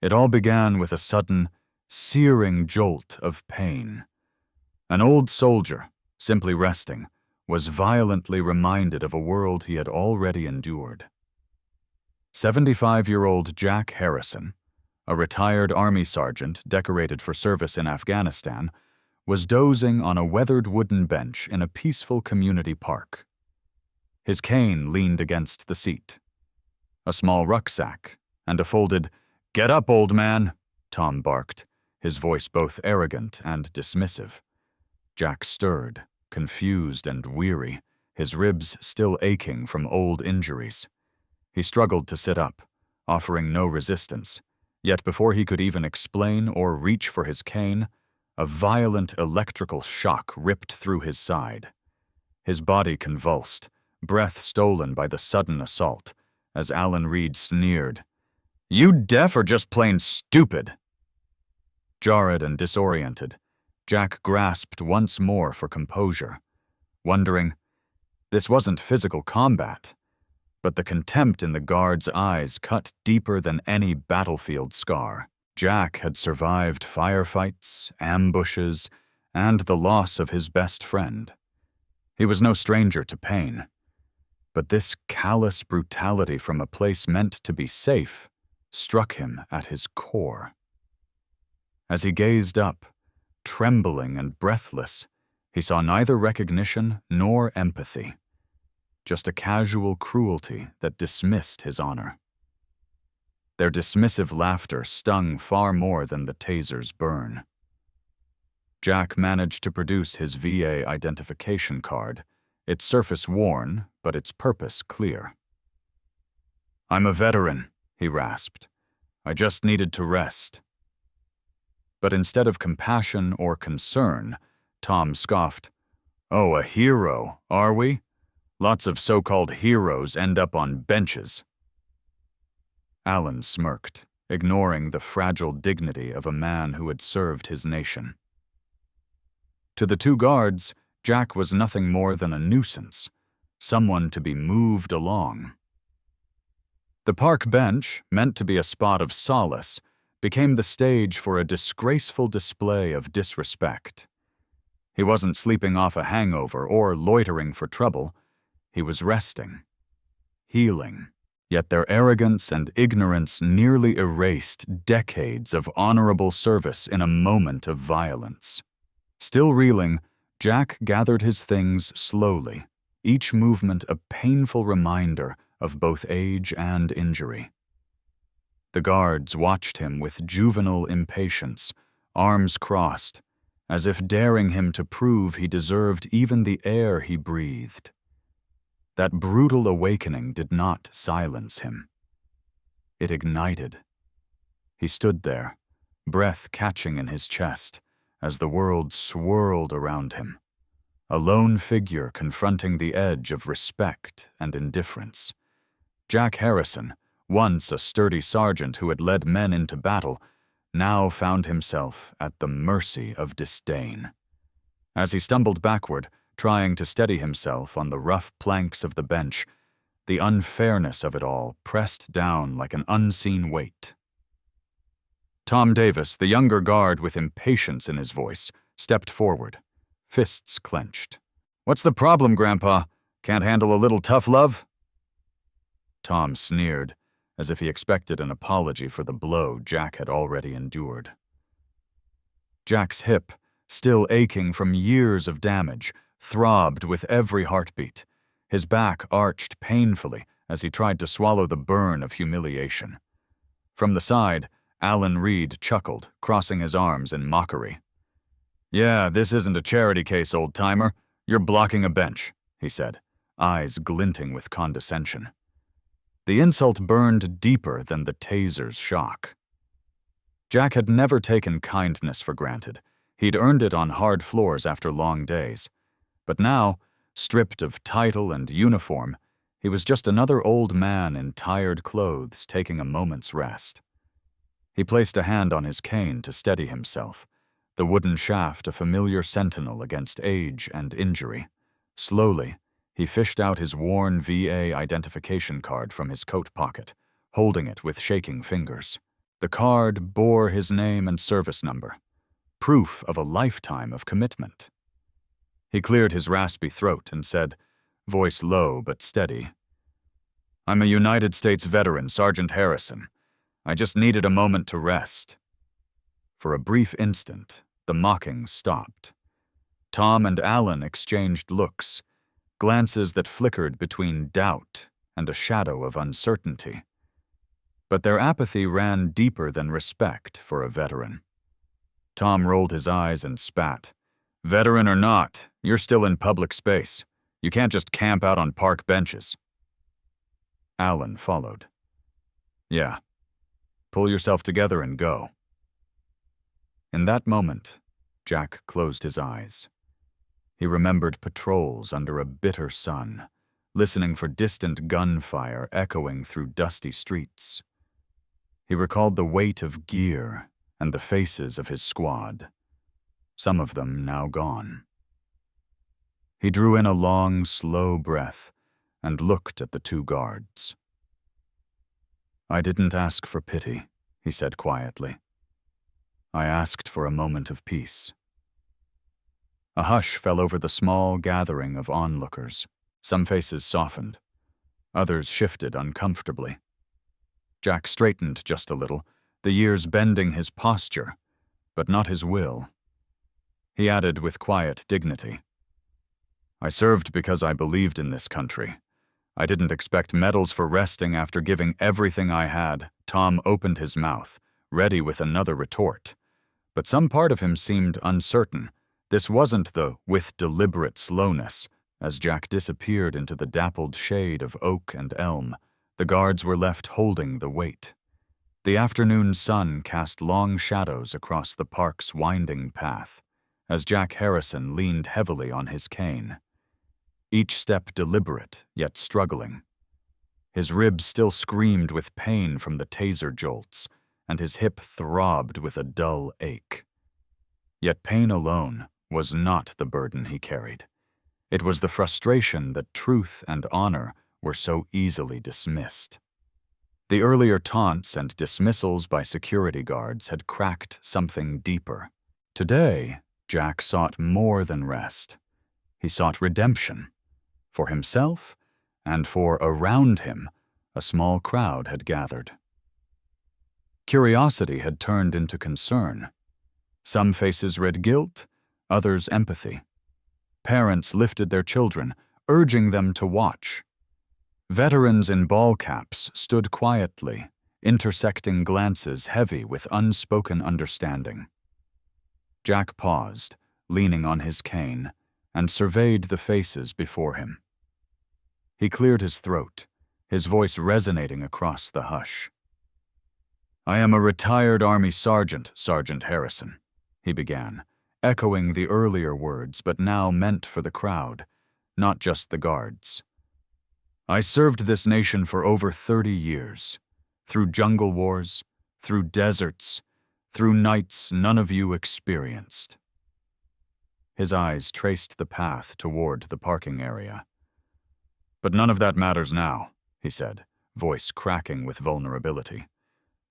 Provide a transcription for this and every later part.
It all began with a sudden, searing jolt of pain. An old soldier, simply resting, was violently reminded of a world he had already endured. 75-year-old Jack Harrison, a retired Army sergeant decorated for service in Afghanistan, was dozing on a weathered wooden bench in a peaceful community park. His cane leaned against the seat. A small rucksack and a folded, "Get up, old man," Tom barked, his voice both arrogant and dismissive. Jack stirred, confused and weary, his ribs still aching from old injuries. He struggled to sit up, offering no resistance, yet before he could even explain or reach for his cane, a violent electrical shock ripped through his side. His body convulsed, breath stolen by the sudden assault, as Alan Reed sneered, "You deaf or just plain stupid?" Jarred and disoriented, Jack grasped once more for composure, wondering, this wasn't physical combat, but the contempt in the guard's eyes cut deeper than any battlefield scar. Jack had survived firefights, ambushes, and the loss of his best friend. He was no stranger to pain. But this callous brutality from a place meant to be safe struck him at his core. As he gazed up, trembling and breathless, he saw neither recognition nor empathy, just a casual cruelty that dismissed his honor. Their dismissive laughter stung far more than the taser's burn. Jack managed to produce his VA identification card, its surface worn, but its purpose clear. "I'm a veteran," he rasped. "I just needed to rest." But instead of compassion or concern, Tom scoffed, "Oh, a hero, are we? Lots of so-called heroes end up on benches." Alan smirked, ignoring the fragile dignity of a man who had served his nation. To the two guards, Jack was nothing more than a nuisance, someone to be moved along. The park bench, meant to be a spot of solace, became the stage for a disgraceful display of disrespect. He wasn't sleeping off a hangover or loitering for trouble. He was resting, healing. Yet their arrogance and ignorance nearly erased decades of honorable service in a moment of violence. Still reeling, Jack gathered his things slowly, each movement a painful reminder of both age and injury. The guards watched him with juvenile impatience, arms crossed, as if daring him to prove he deserved even the air he breathed. That brutal awakening did not silence him. It ignited. He stood there, breath catching in his chest, as the world swirled around him, a lone figure confronting the edge of respect and indifference. Jack Harrison, once a sturdy sergeant who had led men into battle, now found himself at the mercy of disdain. As he stumbled backward, trying to steady himself on the rough planks of the bench, the unfairness of it all pressed down like an unseen weight. Tom Davis, the younger guard with impatience in his voice, stepped forward, fists clenched. "What's the problem, Grandpa? Can't handle a little tough love?" Tom sneered, as if he expected an apology for the blow Jack had already endured. Jack's hip, still aching from years of damage, throbbed with every heartbeat. His back arched painfully as he tried to swallow the burn of humiliation. From the side, Alan Reed chuckled, crossing his arms in mockery. "Yeah, this isn't a charity case, old-timer. You're blocking a bench," he said, eyes glinting with condescension. The insult burned deeper than the taser's shock. Jack had never taken kindness for granted. He'd earned it on hard floors after long days. But now, stripped of title and uniform, he was just another old man in tired clothes taking a moment's rest. He placed a hand on his cane to steady himself, the wooden shaft a familiar sentinel against age and injury. Slowly, he fished out his worn VA identification card from his coat pocket, holding it with shaking fingers. The card bore his name and service number, proof of a lifetime of commitment. He cleared his raspy throat and said, voice low but steady, "I'm a United States veteran, Sergeant Harrison. I just needed a moment to rest." For a brief instant, the mocking stopped. Tom and Alan exchanged looks, glances that flickered between doubt and a shadow of uncertainty. But their apathy ran deeper than respect for a veteran. Tom rolled his eyes and spat. "Veteran or not, you're still in public space. You can't just camp out on park benches." Alan followed. "Yeah. Pull yourself together and go." In that moment, Jack closed his eyes. He remembered patrols under a bitter sun, listening for distant gunfire echoing through dusty streets. He recalled the weight of gear and the faces of his squad, some of them now gone. He drew in a long, slow breath and looked at the two guards. "I didn't ask for pity," he said quietly. "I asked for a moment of peace." A hush fell over the small gathering of onlookers. Some faces softened. Others shifted uncomfortably. Jack straightened just a little, the years bending his posture, but not his will. He added with quiet dignity, "I served because I believed in this country. I didn't expect medals for resting after giving everything I had." Tom opened his mouth, ready with another retort. But some part of him seemed uncertain. This wasn't the "with deliberate slowness." As Jack disappeared into the dappled shade of oak and elm, the guards were left holding the weight. The afternoon sun cast long shadows across the park's winding path, as Jack Harrison leaned heavily on his cane. Each step deliberate, yet struggling. His ribs still screamed with pain from the taser jolts, and his hip throbbed with a dull ache. Yet pain alone was not the burden he carried. It was the frustration that truth and honor were so easily dismissed. The earlier taunts and dismissals by security guards had cracked something deeper. Today, Jack sought more than rest. He sought redemption. For himself, and for around him, a small crowd had gathered. Curiosity had turned into concern. Some faces read guilt, others empathy. Parents lifted their children, urging them to watch. Veterans in ball caps stood quietly, intersecting glances heavy with unspoken understanding. Jack paused, leaning on his cane, and surveyed the faces before him. He cleared his throat, his voice resonating across the hush. "I am a retired Army sergeant, Sergeant Harrison," he began, echoing the earlier words but now meant for the crowd, not just the guards. "I served this nation for over 30 years, through jungle wars, through deserts, through nights none of you experienced." His eyes traced the path toward the parking area. "But none of that matters now," he said, voice cracking with vulnerability.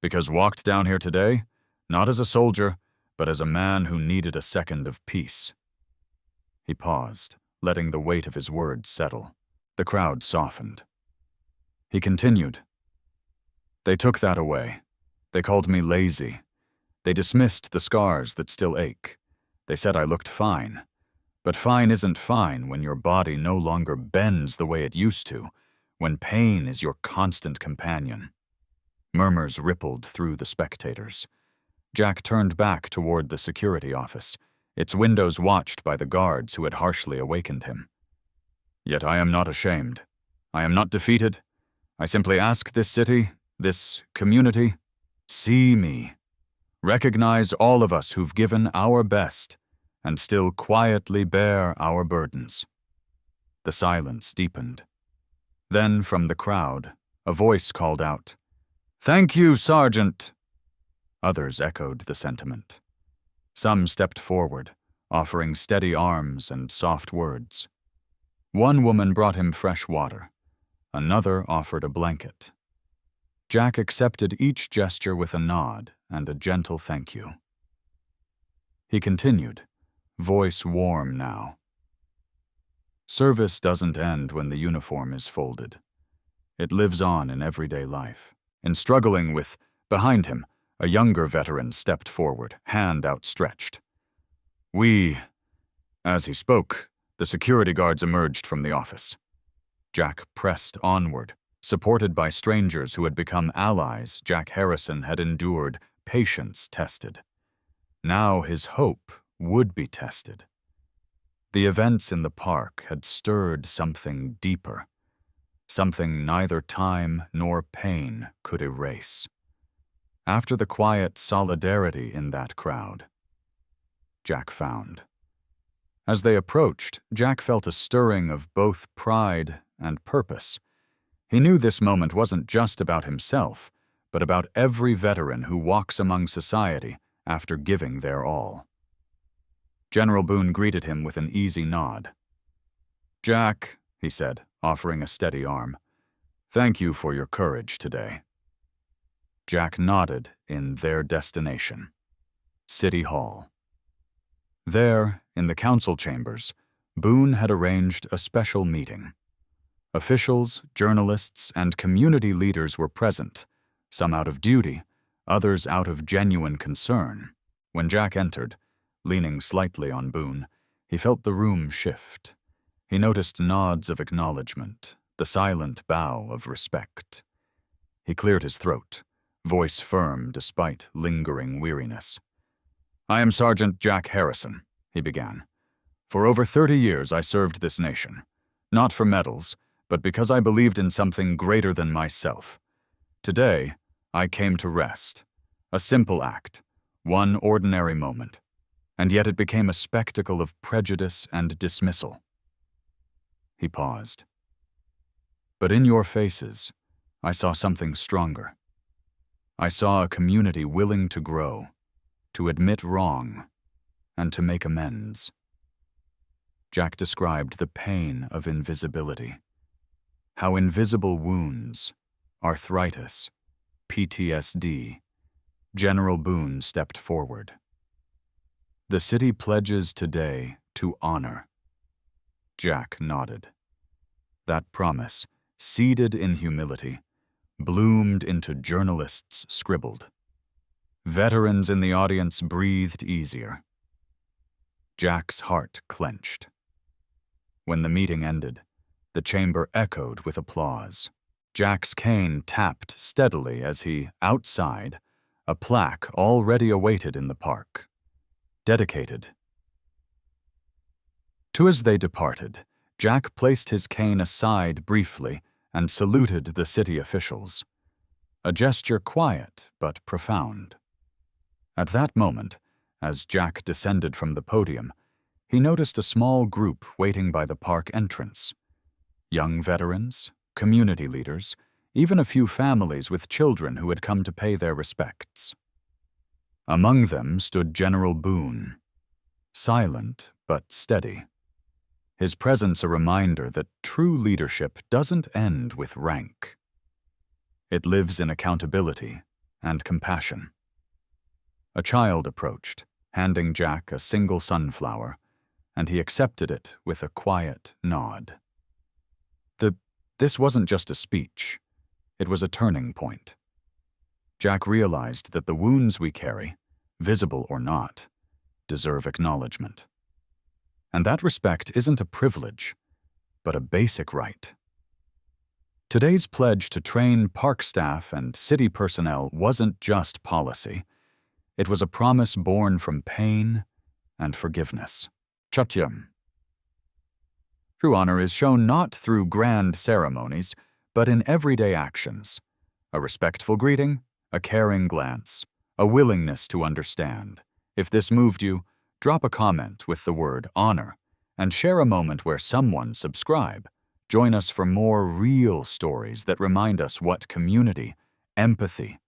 "Because walked down here today, not as a soldier, but as a man who needed a second of peace." He paused, letting the weight of his words settle. The crowd softened. He continued. "They took that away. They called me lazy. They dismissed the scars that still ache. They said I looked fine. But fine isn't fine when your body no longer bends the way it used to, when pain is your constant companion." Murmurs rippled through the spectators. Jack turned back toward the security office, its windows watched by the guards who had harshly awakened him. "Yet I am not ashamed. I am not defeated. I simply ask this city, this community, see me. Recognize all of us who've given our best and still quietly bear our burdens." The silence deepened. Then from the crowd, a voice called out, "Thank you, Sergeant." Others echoed the sentiment. Some stepped forward, offering steady arms and soft words. One woman brought him fresh water. Another offered a blanket. Jack accepted each gesture with a nod and a gentle thank you. He continued, voice warm now. Service doesn't end when the uniform is folded. It lives on in everyday life. In struggling with, behind him, a younger veteran stepped forward, hand outstretched. As he spoke, the security guards emerged from the office. Jack pressed onward, supported by strangers who had become allies Jack Harrison had endured, patience tested. Now his hope would be tested. The events in the park had stirred something deeper, something neither time nor pain could erase. After the quiet solidarity in that crowd, Jack found. As they approached, Jack felt a stirring of both pride and purpose. He knew this moment wasn't just about himself, but about every veteran who walks among society after giving their all. General Boone greeted him with an easy nod. "Jack," he said, offering a steady arm, "thank you for your courage today." Jack nodded in their destination, City Hall. There, in the council chambers, Boone had arranged a special meeting. Officials, journalists, and community leaders were present, some out of duty, others out of genuine concern. When Jack entered, leaning slightly on Boone, he felt the room shift. He noticed nods of acknowledgement, the silent bow of respect. He cleared his throat, voice firm despite lingering weariness. "I am Sergeant Jack Harrison," he began. "For over 30 years I served this nation, not for medals, but because I believed in something greater than myself. Today, I came to rest. A simple act, one ordinary moment, and yet it became a spectacle of prejudice and dismissal." He paused. "But in your faces, I saw something stronger. I saw a community willing to grow, to admit wrong, and to make amends." Jack described the pain of invisibility. How invisible wounds, arthritis, PTSD. General Boone stepped forward. "The city pledges today to honor." Jack nodded. That promise, seeded in humility, bloomed into journalists' scribbled. Veterans in the audience breathed easier. Jack's heart clenched. When the meeting ended, the chamber echoed with applause. Jack's cane tapped steadily as he, outside, a plaque already awaited in the park. Dedicated. As they departed, Jack placed his cane aside briefly and saluted the city officials. A gesture quiet but profound. At that moment, as Jack descended from the podium, he noticed a small group waiting by the park entrance. Young veterans, community leaders, even a few families with children who had come to pay their respects. Among them stood General Boone, silent but steady. His presence a reminder that true leadership doesn't end with rank. It lives in accountability and compassion. A child approached, handing Jack a single sunflower, and he accepted it with a quiet nod. This wasn't just a speech. It was a turning point. Jack realized that the wounds we carry, visible or not, deserve acknowledgement. And that respect isn't a privilege, but a basic right. Today's pledge to train park staff and city personnel wasn't just policy. It was a promise born from pain and forgiveness. Chatyam. True honor is shown not through grand ceremonies, but in everyday actions. A respectful greeting, a caring glance, a willingness to understand. If this moved you, drop a comment with the word honor and share a moment where someone subscribe. Join us for more real stories that remind us what community, empathy,